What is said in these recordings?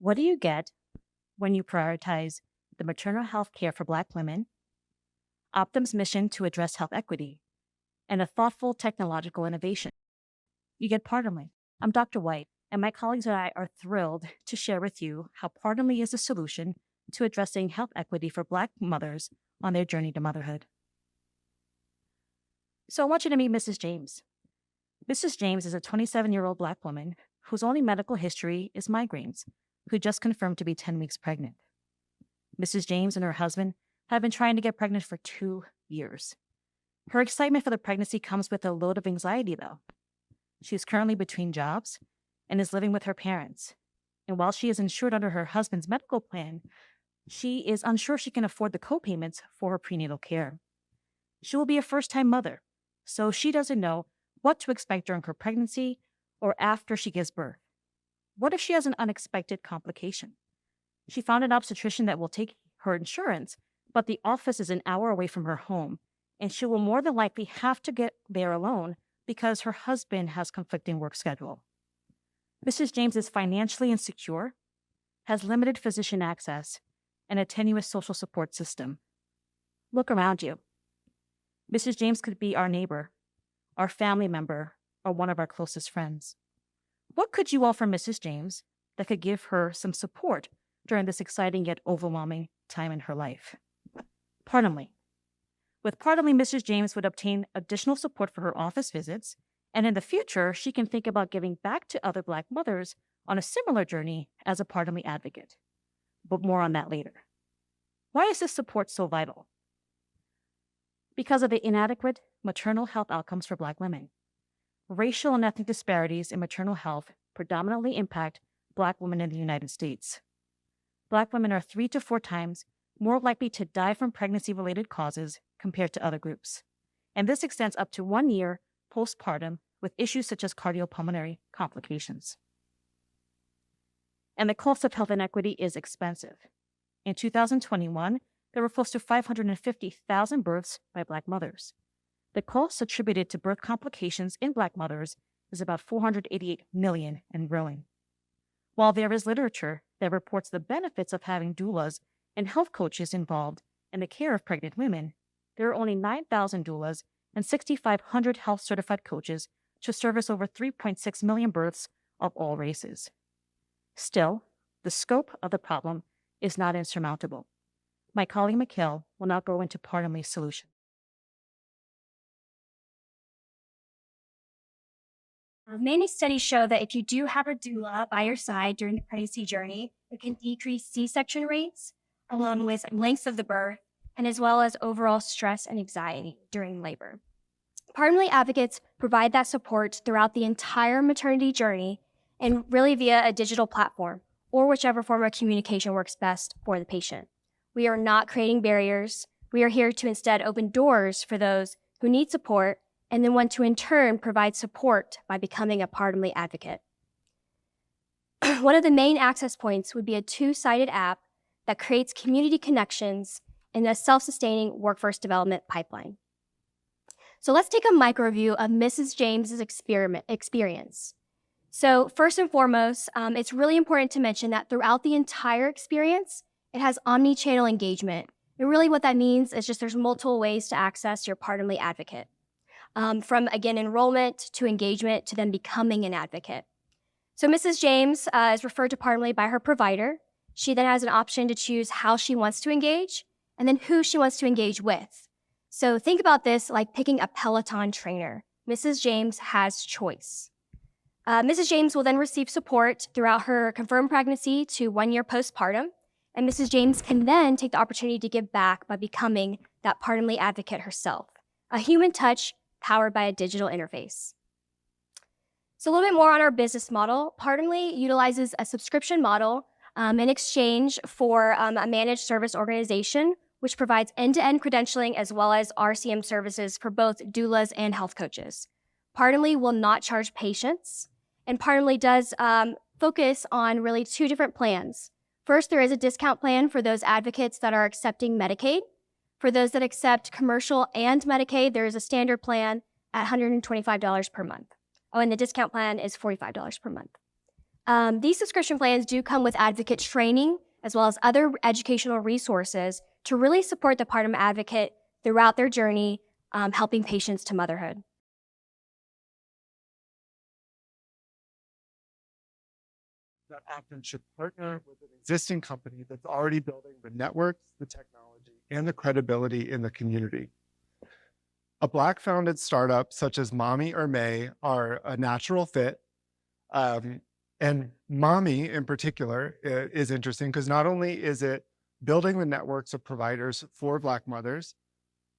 What do you get when you prioritize the maternal health care for Black women, Optum's mission to address health equity, and a thoughtful technological innovation? You get Pardonly. I'm Dr. White, and my colleagues and I are thrilled to share with you how Pardonly is a solution to addressing health equity for Black mothers on their journey to motherhood. So I want you to meet Mrs. James. Mrs. James is a 27-year-old Black woman whose only medical history is migraines, who just confirmed to be 10 weeks pregnant. Mrs. James and her husband have been trying to get pregnant for 2 years. Her excitement for the pregnancy comes with a load of anxiety, though. She is currently between jobs and is living with her parents. And while she is insured under her husband's medical plan, she is unsure she can afford the co-payments for her prenatal care. She will be a first-time mother, so she doesn't know what to expect during her pregnancy or after she gives birth. What if she has an unexpected complication? She found an obstetrician that will take her insurance, but the office is an hour away from her home, and she will more than likely have to get there alone because her husband has conflicting work schedule. Mrs. James is financially insecure, has limited physician access, and a tenuous social support system. Look around you. Mrs. James could be our neighbor, our family member, or one of our closest friends. What could you offer Mrs. James that could give her some support during this exciting yet overwhelming time in her life? Pardonly. With Pardonly, Mrs. James would obtain additional support for her office visits, and in the future, she can think about giving back to other Black mothers on a similar journey as a Pardonly advocate. But more on that later. Why is this support so vital? Because of the inadequate maternal health outcomes for Black women. Racial and ethnic disparities in maternal health predominantly impact Black women in the United States. Black women are 3 to 4 times more likely to die from pregnancy-related causes compared to other groups. And this extends up to 1 year postpartum with issues such as cardiopulmonary complications. And the cost of health inequity is expensive. In 2021, there were close to 550,000 births by Black mothers. The cost attributed to birth complications in Black mothers is about $488 million and growing. While there is literature that reports the benefits of having doulas and health coaches involved in the care of pregnant women, there are only 9,000 doulas and 6,500 health-certified coaches to service over 3.6 million births of all races. Still, the scope of the problem is not insurmountable. My colleague Mikhail will now go into Pardonly's solution. Many studies show that if you do have a doula by your side during the pregnancy journey, it can decrease C-section rates, along with lengths of the birth, and as well as overall stress and anxiety during labor. Pardonly advocates provide that support throughout the entire maternity journey and really via a digital platform or whichever form of communication works best for the patient. We are not creating barriers. We are here to instead open doors for those who need support and then want to in turn provide support by becoming a Pardonly advocate. One of the main access points would be a 2-sided app that creates community connections in a self-sustaining workforce development pipeline. So let's take a micro view of Mrs. James's experience. So first and foremost, it's really important to mention that throughout the entire experience, it has omni-channel engagement. And really what that means is just there's multiple ways to access your Pardonly advocate. From, again, enrollment to engagement to then becoming an advocate. So Mrs. James is referred to Pardonly by her provider. She then has an option to choose how she wants to engage and then who she wants to engage with. So think about this like picking a Peloton trainer. Mrs. James has choice. Mrs. James will then receive support throughout her confirmed pregnancy to 1 year postpartum, and Mrs. James can then take the opportunity to give back by becoming that Pardonly advocate herself, a human touch powered by a digital interface. So a little bit more on our business model. Pardonly utilizes a subscription model in exchange for a managed service organization, which provides end-to-end credentialing as well as RCM services for both doulas and health coaches. Pardonly will not charge patients, and Pardonly does focus on really 2 different plans. First, there is a discount plan for those advocates that are accepting Medicaid. For those that accept commercial and Medicaid, there is a standard plan at $125 per month. Oh, and the discount plan is $45 per month. These subscription plans do come with advocate training as well as other educational resources to really support the partner advocate throughout their journey, helping patients to motherhood. That Optum should partner with an existing company that's already building the networks, the technology, and the credibility in the community. A Black-founded startup such as Mommy or May are a natural fit. And Mommy in particular is interesting because not only is it building the networks of providers for Black mothers,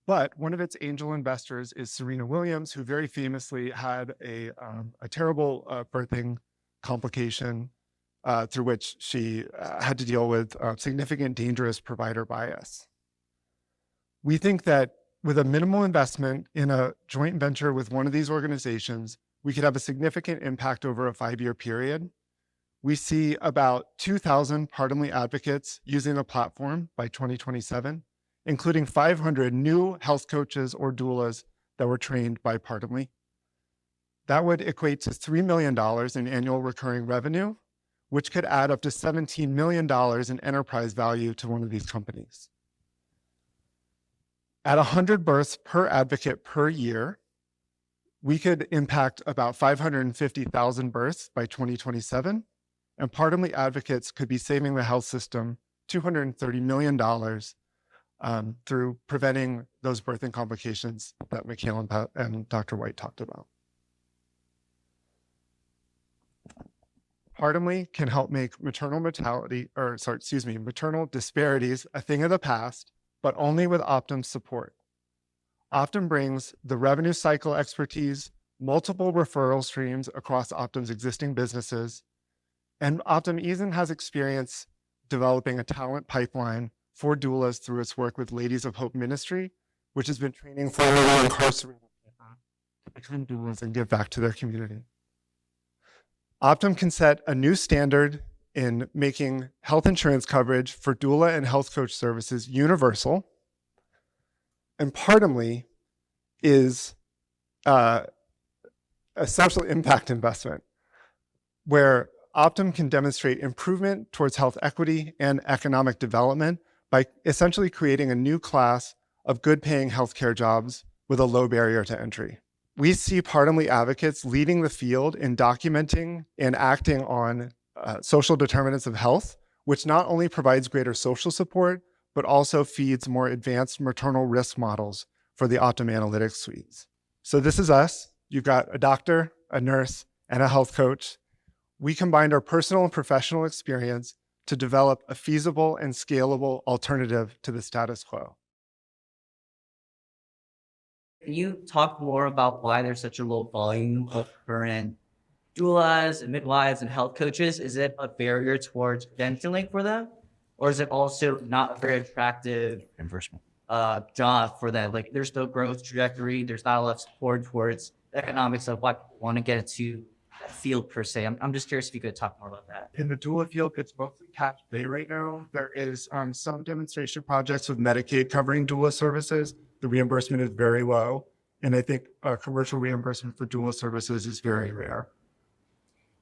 but one of its angel investors is Serena Williams, who very famously had a terrible birthing complication through which she had to deal with significant dangerous provider bias. We think that with a minimal investment in a joint venture with one of these organizations, we could have a significant impact over a 5-year period. We see about 2,000 Pardonly advocates using the platform by 2027, including 500 new health coaches or doulas that were trained by Pardonly. That would equate to $3 million in annual recurring revenue, which could add up to $17 million in enterprise value to one of these companies. At 100 births per advocate per year, we could impact about 550,000 births by 2027, and Pardonly advocates could be saving the health system $230 million through preventing those birthing complications that Mikhail and Dr. White talked about. Pardonly can help make maternal disparities a thing of the past, but only with Optum's support. Optum brings the revenue cycle expertise, multiple referral streams across Optum's existing businesses, and Optum even has experience developing a talent pipeline for doulas through its work with Ladies of Hope Ministry, which has been training formerly incarcerated people to become doulas and give back to their community. Optum can set a new standard in making health insurance coverage for doula and health coach services universal. And Pardonly is a social impact investment where Optum can demonstrate improvement towards health equity and economic development by essentially creating a new class of good-paying healthcare jobs with a low barrier to entry. We see Pardonly advocates leading the field in documenting and acting on social determinants of health, which not only provides greater social support, but also feeds more advanced maternal risk models for the Optum Analytics suites. So this is us. You've got a doctor, a nurse, and a health coach. We combined our personal and professional experience to develop a feasible and scalable alternative to the status quo. Can you talk more about why there's such a low volume of current doulas and midwives and health coaches? Is it a barrier towards credentialing for them? Or is it also not a very attractive job for them? Like there's no growth trajectory. There's not a lot of support towards economics of what people want to get into that field per se. I'm just curious if you could talk more about that. In the doula field, it's mostly cash pay right now. There is some demonstration projects with Medicaid covering doula services. The reimbursement is very low. And I think commercial reimbursement for doula services is very rare.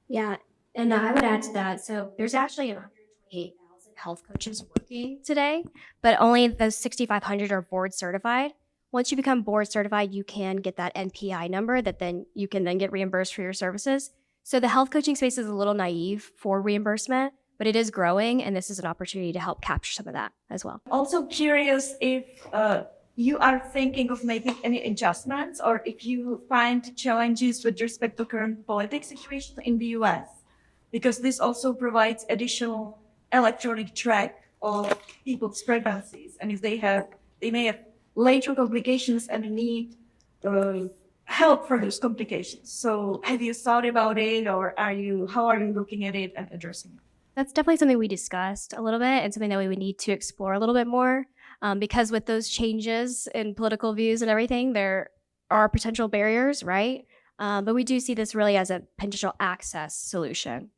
Yeah, and I would add to that. So there's actually 128,000 health coaches working today, but only those 6,500 are board certified. Once you become board certified, you can get that NPI number that then you can then get reimbursed for your services. So the health coaching space is a little naive for reimbursement, but it is growing, and this is an opportunity to help capture some of that as well. Also curious if you are thinking of making any adjustments or if you find challenges with respect to current political situation in the US, because this also provides additional electronic track of people's pregnancies. And if they may have later complications and need help for those complications. So have you thought about it, or how are you looking at it and addressing it? That's definitely something we discussed a little bit and something that we would need to explore a little bit more. Because with those changes in political views and everything, there are potential barriers, right? But we do see this really as a potential access solution.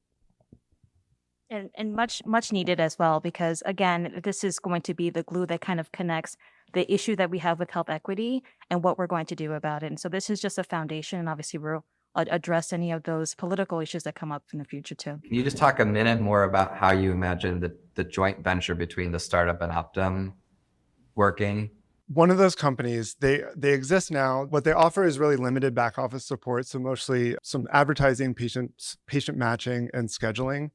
And much needed as well, because again, this is going to be the glue that kind of connects the issue that we have with health equity and what we're going to do about it. And so this is just a foundation. And obviously we're address any of those political issues that come up in the future too. Can you just talk a minute more about how you imagine the joint venture between the startup and Optum working? One of those companies, they exist now. What they offer is really limited back office support, so mostly some advertising, patient matching, and scheduling.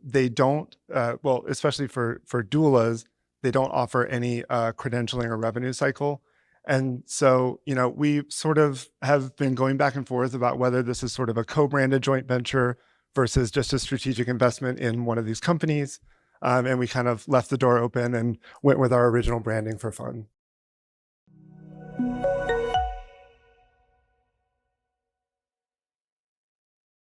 They don't, well, especially for doulas, they don't offer any credentialing or revenue cycle. And so, we sort of have been going back and forth about whether this is sort of a co-branded joint venture versus just a strategic investment in one of these companies. And we kind of left the door open and went with our original branding for fun.